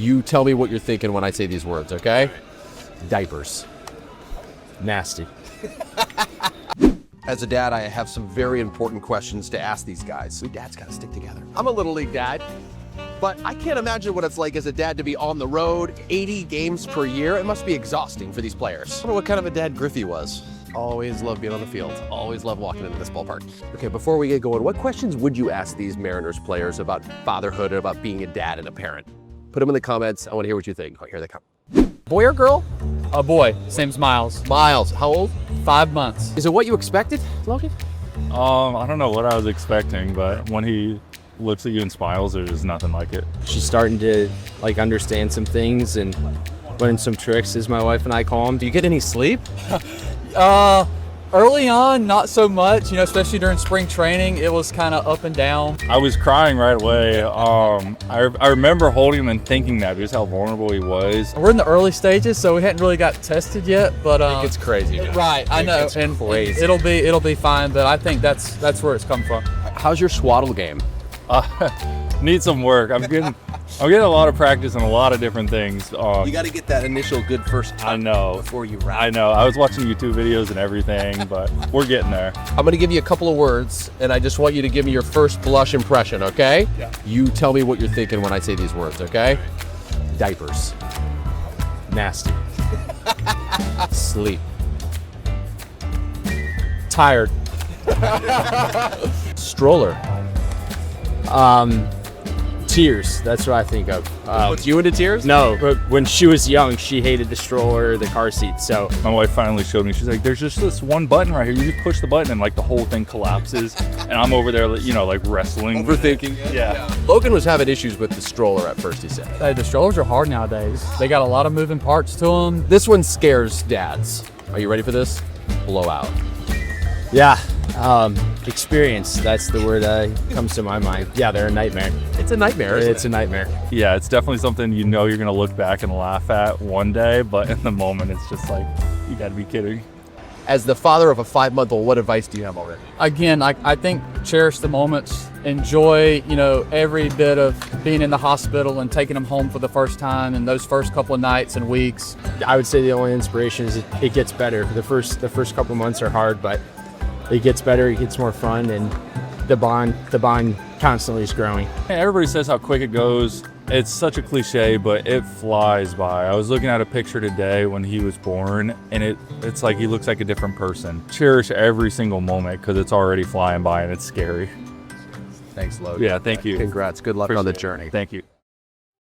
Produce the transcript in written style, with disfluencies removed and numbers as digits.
You tell me what you're thinking when I say these words, okay? Diapers. Nasty. As a dad, I have some very important questions to ask these guys. We dads gotta stick together. I'm a little league dad, but I can't imagine what it's like as a dad to be on the road 80 games per year. It must be exhausting for these players. I wonder what kind of a dad Griffey was. Always loved being on the field. Always loved walking into this ballpark. Okay, before we get going, what questions would you ask these Mariners players about fatherhood, about being a dad and a parent? Put them in the comments. I want to hear what you think. Oh, here they come. Boy or girl? A boy. His name's Miles. Miles. How old? 5 months. Is it what you expected, Logan? I don't know what I was expecting, but when he looks at you and smiles, there's nothing like it. She's starting to understand some things and learn some tricks, as my wife and I call them. Do you get any sleep? Early on, not so much, especially during spring training, it was kind of up and down. I was crying right away. I remember holding him and thinking that, just how vulnerable he was. We're in the early stages, so we hadn't really got tested yet, but It gets crazy. right, I know, gets and crazy. it'll be fine, but I think that's where it's come from. How's your swaddle game? Need some work. I'm getting a lot of practice on a lot of different things. You got to get that initial good first I time know. before you wrap. I know. I was watching YouTube videos and everything, but we're getting there. I'm going to give you a couple of words, and I just want you to give me your first blush impression, okay? Yeah. You tell me what you're thinking when I say these words, okay? Diapers. Nasty. Sleep. Tired. Stroller. Tears. That's what I think of. Puts you into tears? No, but when she was young, she hated the stroller, the car seat. So My wife finally showed me. She's like, "There's just this one button right here. You just push the button, and the whole thing collapses." And I'm over there, wrestling. Overthinking. Yeah. Logan was having issues with the stroller at first, he said. Hey, the strollers are hard nowadays. They got a lot of moving parts to them. This one scares dads. Are you ready for this? Blowout. yeah, experience. That's the word that comes to my mind. Yeah, they're a nightmare. It's a nightmare, isn't It's a nightmare. Yeah, it's definitely something you're gonna look back and laugh at one day, but in the moment, it's just like, you gotta be kidding. As the father of a 5-month-old, what advice do you have already? Again, I think cherish the moments, enjoy, every bit of being in the hospital and taking them home for the first time and those first couple of nights and weeks. I would say the only inspiration is it gets better. The first couple months are hard, but it gets better. It gets more fun, and the bond constantly is growing. Everybody says how quick it goes. It's such a cliche, but it flies by. I was looking at a picture today when he was born, and it's like he looks like a different person. Cherish every single moment because it's already flying by and it's scary. Thanks, Logan. Yeah, thank you. Congrats. Good luck on the journey. Thank you.